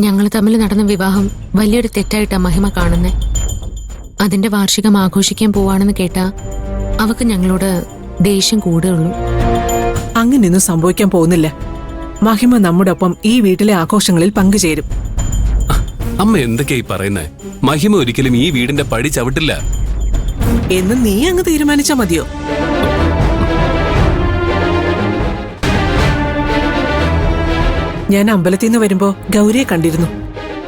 ഞങ്ങൾ തമ്മിൽ നടന്ന വിവാഹം വലിയൊരു തെറ്റായിട്ടാ മഹിമ കാണുന്നേ. അതിന്റെ വാർഷികം ആഘോഷിക്കാൻ പോവാണെന്ന് കേട്ടാ അവക്ക് ഞങ്ങളോട് ദേഷ്യം കൂടുകയുള്ളൂ. അങ്ങനെയൊന്നും സംഭവിക്കാൻ പോകുന്നില്ല. മഹിമ നമ്മുടെ ഒപ്പം ഈ വീട്ടിലെ ആഘോഷങ്ങളിൽ പങ്കുചേരും. അമ്മ എന്തൊക്കെയായി പറയുന്നേ? മഹിമ ഒരിക്കലും ഈ വീടിന്റെ പടി ചവിട്ടില്ല എന്ന് നീ അങ്ങ് തീരുമാനിച്ചാ മതിയോ? ഞാൻ അമ്പലത്തിൽ നിന്ന് വരുമ്പോ ഗൗരിയെ കണ്ടിരുന്നു.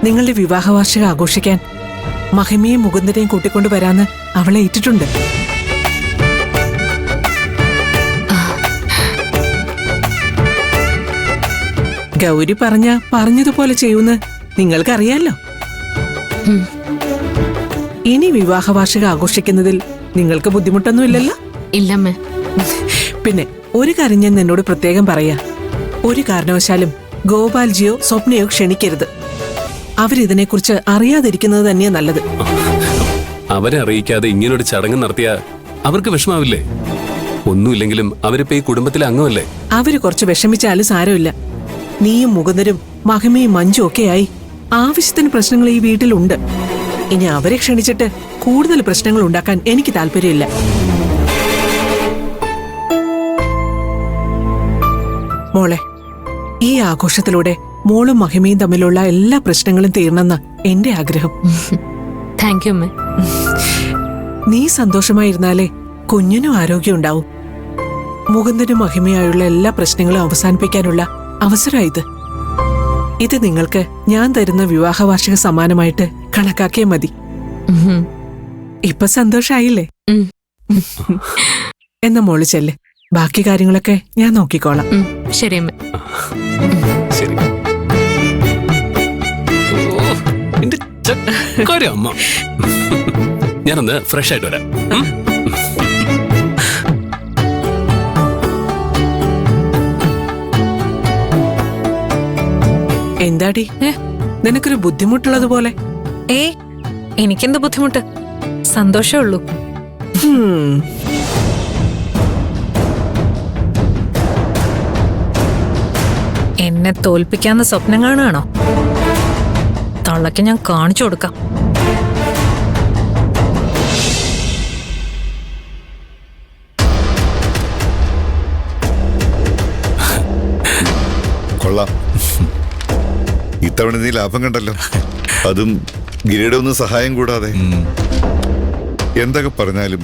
നിങ്ങളുടെ വിവാഹ വാർഷികം ആഘോഷിക്കാൻ മഹിമയും മുകുന്ദനെയും കൂട്ടിക്കൊണ്ടു വരാന്ന് അവളെ ഏറ്റിട്ടുണ്ട്. ഗൗരി പറഞ്ഞതുപോലെ ചെയ്യൂന്ന് നിങ്ങൾക്കറിയാലോ. ഇനി വിവാഹ വാർഷികം ആഘോഷിക്കുന്നതിൽ നിങ്ങൾക്ക് ബുദ്ധിമുട്ടൊന്നുമില്ലല്ലോ? ഇല്ലമ്മേ. പിന്നെ ഒരു കാര്യം ഞാൻ നിന്നോട് പ്രത്യേകം പറയാ, ഒരു കാരണവശാലും ഗോപാൽജിയോ സ്വപ്നയോ ക്ഷണിക്കരുത്. അവരിതിനെക്കുറിച്ച് അറിയാതിരിക്കുന്നത് തന്നെയാ നല്ലത്. അവരെ അറിയിക്കാതെ ഇങ്ങനൊരു ചടങ്ങ് നടത്തിയ അവർക്ക് വിഷമാവില്ലേ? ഒന്നുമില്ലെങ്കിലും അവരിപ്പോ ഈ കുടുംബത്തിലെ അംഗമല്ലേ. അവര് കുറച്ച് വിഷമിച്ചാലും സാരമില്ല. നീയും മുകുന്ദരും മഹിമയും മഞ്ജും ഒക്കെയായി ആവശ്യത്തിന് പ്രശ്നങ്ങൾ ഈ വീട്ടിലുണ്ട്. ഇനി അവരെ ക്ഷണിച്ചിട്ട് കൂടുതൽ പ്രശ്നങ്ങൾ ഉണ്ടാക്കാൻ എനിക്ക് താല്പര്യമില്ല. മോളെ, ഈ ആഘോഷത്തിലൂടെ മോളും മഹിമയും തമ്മിലുള്ള എല്ലാ പ്രശ്നങ്ങളും തീർന്നെന്ന എന്റെ ആഗ്രഹം. താങ്ക് യു അമ്മേ. നീ സന്തോഷമായിരുന്നാലേ കുഞ്ഞിനും ആരോഗ്യം ഉണ്ടാവും. മുകുന്ദനും മഹിമയായുള്ള എല്ലാ പ്രശ്നങ്ങളും അവസാനിപ്പിക്കാനുള്ള അവസരമായത്. ഇത് നിങ്ങൾക്ക് ഞാൻ തരുന്ന വിവാഹ വാർഷിക സമ്മാനമായിട്ട് കണക്കാക്കിയാൽ മതി. ഇപ്പൊ സന്തോഷായില്ലേ? എന്ന മോള് ചെല്ല്. ബാക്കി കാര്യങ്ങളൊക്കെ ഞാൻ നോക്കിക്കോളാം. ശരി അമ്മ. ശരി. അമ്മ, ഞാനൊന്ന് ഫ്രഷ് ആയിട്ട് വരാം. എന്താടി, നിനക്കൊരു ബുദ്ധിമുട്ടുള്ളതുപോലെ? എനിക്കെന്ത് ബുദ്ധിമുട്ട്? സന്തോഷമേ ഉള്ളൂ. എന്നെ തോൽപ്പിക്കാന്ന സ്വപ്നം കാണുകയാണോ? തള്ളക്ക് ഞാൻ കാണിച്ചു കൊടുക്കാം. കൊള്ളാം. ഇത്തവണ നീ ലാഭം കണ്ടല്ലോ, അതും ഗിരിയുടെ ഒന്നും സഹായം കൂടാതെ. എന്തൊക്കെ പറഞ്ഞാലും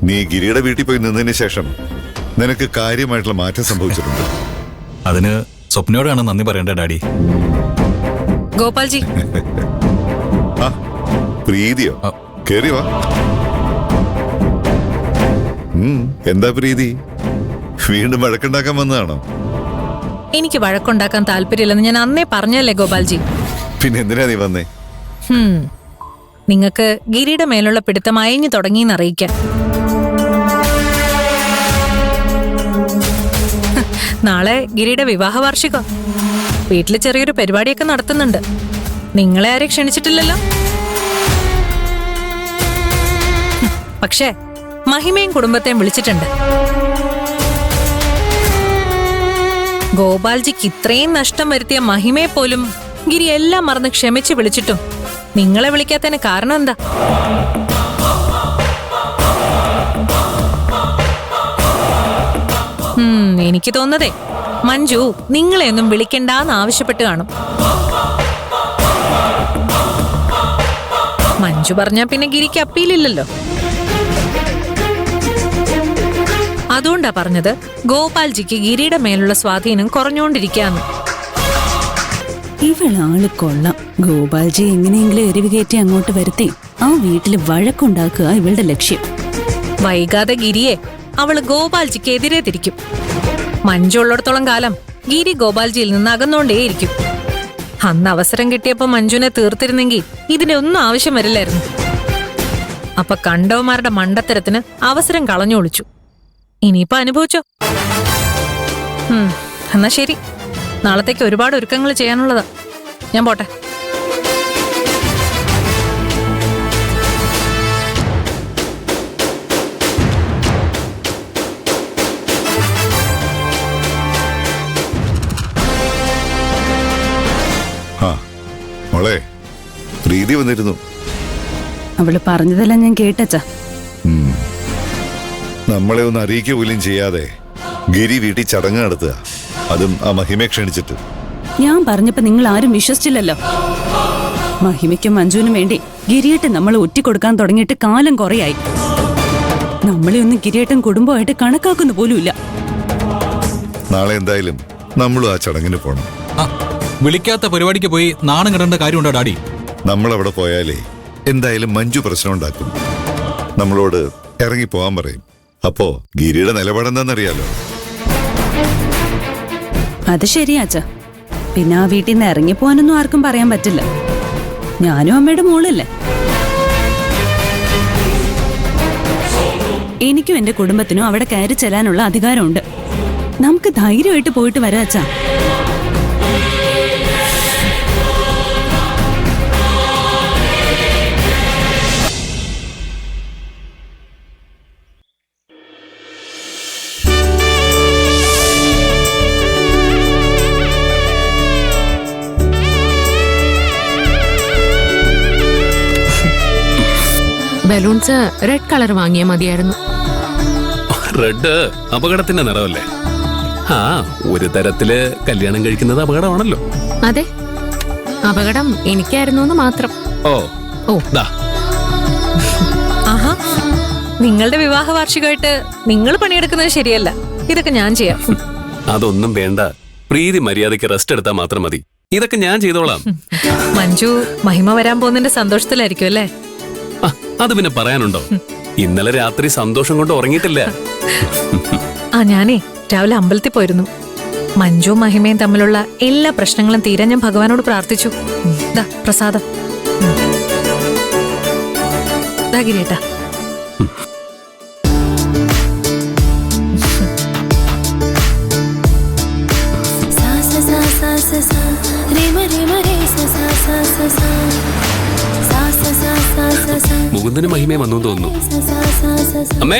നീ ഗിരിയുടെ വീട്ടിൽ പോയി നിന്നതിന് ശേഷം നിനക്ക് കാര്യമായിട്ടുള്ള മാറ്റം സംഭവിച്ചിട്ടുണ്ട്. അതിന് സ്വപ്നയോടാണ് നന്ദി പറയേണ്ട ഡാഡി. ഗോപാൽജി. ആ പ്രീതിയോ? കേറി വാ. എന്താ പ്രീതി, വീണ്ടും വഴക്കുണ്ടാക്കാൻ വന്നതാണോ? എനിക്ക് വഴക്കുണ്ടാക്കാൻ താല്പര്യമില്ലെന്ന് ഞാൻ അന്നേ പറഞ്ഞല്ലേ ഗോപാൽജി. പിന്നെ എന്തിനാ നീ വന്നേ? നിങ്ങക്ക് ഗിരിയുടെ മേലുള്ള പിടുത്തം അയഞ്ഞു തുടങ്ങിയെന്ന് അറിയിക്കാൻ. നാളെ ഗിരിയുടെ വിവാഹ വാർഷികം. വീട്ടില് ചെറിയൊരു പരിപാടിയൊക്കെ നടത്തുന്നുണ്ട്. നിങ്ങളെ ആരെ ക്ഷണിച്ചിട്ടില്ലല്ലോ. പക്ഷേ മഹിമയും കുടുംബത്തെയും വിളിച്ചിട്ടുണ്ട്. ഗോപാൽജിക്ക് ഇത്രയും നഷ്ടം വരുത്തിയ മഹിമയെ പോലും ഗിരി എല്ലാം മറന്ന് ക്ഷമിച്ച് വിളിച്ചിട്ടും നിങ്ങളെ വിളിക്കാത്തതിന് കാരണം എന്താ? എനിക്ക് തോന്നതേ മഞ്ജു നിങ്ങളെയൊന്നും വിളിക്കണ്ടെന്ന് ആവശ്യപ്പെട്ട് കാണും. മഞ്ജു പറഞ്ഞാ പിന്നെ ഗിരിക്ക് അപ്പീലില്ലല്ലോ. അതുകൊണ്ടാ പറഞ്ഞത് ഗോപാൽജിക്ക് ഗിരിയുടെ മേലുള്ള സ്വാധീനം കുറഞ്ഞുകൊണ്ടിരിക്കാന്ന്. ഇവളാള് കൊള്ളാം. ഗോപാൽജി എങ്ങനെയെങ്കിലും എരിവ് കയറ്റി അങ്ങോട്ട് വരുത്തി ആ വീട്ടില് വഴക്കുണ്ടാക്കുക ഇവളുടെ ലക്ഷ്യം. വൈകാതെ ഗിരിയെ അവള് ഗോപാൽജിക്ക് എതിരെ തിരിക്കും. മഞ്ജു ഉള്ളിടത്തോളം കാലം ഗിരി ഗോപാൽജിയിൽ നിന്ന് അകന്നോണ്ടേയിരിക്കും. അന്ന് അവസരം കിട്ടിയപ്പോ മഞ്ജുവിനെ തീർത്തിരുന്നെങ്കിൽ ഇതിന്റെ ഒന്നും ആവശ്യം വരില്ലായിരുന്നു. അപ്പൊ കണ്ടവന്മാരുടെ മണ്ടത്തരത്തിന് അവസരം കളഞ്ഞൊളിച്ചു. ഇനിയിപ്പോ അനുഭവിച്ചോ. എന്നാ ശരി, നാളത്തേക്ക് ഒരുപാട് ഒരുക്കങ്ങൾ ചെയ്യാനുള്ളതാ. ഞാൻ പോട്ടെ. വന്നിരുന്നു. അവള് പറഞ്ഞതെല്ലാം ഞാൻ കേട്ടച്ചാ. നമ്മളെ ഒന്ന് അറിയിക്കുക പോലും ചെയ്യാതെ ഗിരി വീട്ടിൽ ചടങ്ങ് നടത്തുക, അതും ആ മഹിമയെ ക്ഷണിച്ചിട്ട്. ഞാൻ പറഞ്ഞപ്പോ നിങ്ങൾ ആരും വിശ്വസിച്ചില്ലല്ലോ. മഹിമയ്ക്കും മഞ്ജുവിനും വേണ്ടി ഗിരിയേട്ടൻ നമ്മൾ ഒറ്റിക്കൊടുക്കാൻ തുടങ്ങിയിട്ട് കാലം കുറയായി. നമ്മളെ ഒന്നും ഗിരിയേട്ടൻ കുടുംബമായിട്ട് കണക്കാക്കുന്ന പോലുമില്ല. നാളെ എന്തായാലും നമ്മളും ആ ചടങ്ങിന് പോണം. വിളിക്കാത്ത പരിപാടിക്ക് പോയി നാണം കിടേണ്ട കാര്യമുണ്ടോ ഡാഡി? നമ്മളവിടെ പോയാലേ എന്തായാലും മഞ്ജു പ്രശ്നം ഉണ്ടാക്കും. നമ്മളോട് ഇറങ്ങി പോകാൻ പറയും. അപ്പോ ഗിരിയുടെ നിലപാടെന്താന്നറിയാലോ. അത് ശരിയാച്ച. പിന്നെ ആ വീട്ടിൽ നിന്ന് ഇറങ്ങിപ്പോവാനൊന്നും ആർക്കും പറയാൻ പറ്റില്ല. ഞാനും അമ്മയുടെ മോളല്ലേ. എനിക്കും എന്റെ കുടുംബത്തിനും അവിടെ കയറി ചെല്ലാനുള്ള അധികാരമുണ്ട്. നമുക്ക് ധൈര്യമായിട്ട് പോയിട്ട് വരാച്ചാ. ബലൂൺസ് റെഡ് കളർ വാങ്ങിയാൽ മതിയായിരുന്നു. റെഡ് അപകടത്തിന്റെ നിറമല്ലേ? ആ, ഒരു തരത്തില് കല്യാണം കഴിക്കുന്നത് അപകടമാണല്ലോ. അതെ, അപകടം എനിക്കായിരുന്നു എന്ന് മാത്രം. ഓ ഓ ദാ ആഹാ, നിങ്ങളുടെ വിവാഹ വാർഷികമായിട്ട് നിങ്ങൾ പണിയെടുക്കുന്നത് ശരിയല്ല. ഇതൊക്കെ ഞാൻ ചെയ്യാം. അതൊന്നും വേണ്ട. പ്രീതി മര്യാദയ്ക്ക് റെസ്റ്റ് എടുത്താൽ മാത്രം മതി. ഇതൊക്കെ ഞാൻ ചെയ്തോളാം. മഞ്ജു മഹിമ വരാൻ പോകുന്നതിന്റെ സന്തോഷത്തിലായിരിക്കും അല്ലേ? ആ, അത് പിന്നെ പറയാനുണ്ടോ? ഇന്നലെ രാത്രി സന്തോഷം കൊണ്ട് ഉറങ്ങിയിട്ടില്ല. ആ, ഞാനേ രാവിലെ അമ്പലത്തിൽ പോയിരുന്നു. മഞ്ജുവും മഹിമയും തമ്മിലുള്ള എല്ലാ പ്രശ്നങ്ങളും തീരാൻ ഞാൻ ഭഗവാനോട് പ്രാർത്ഥിച്ചു. ദാ പ്രസാദം. ദാ ഗിരിയേട്ടാ. മുകുന്ദനും മഹിമയും വന്നു തോന്നുന്നു. അമ്മേ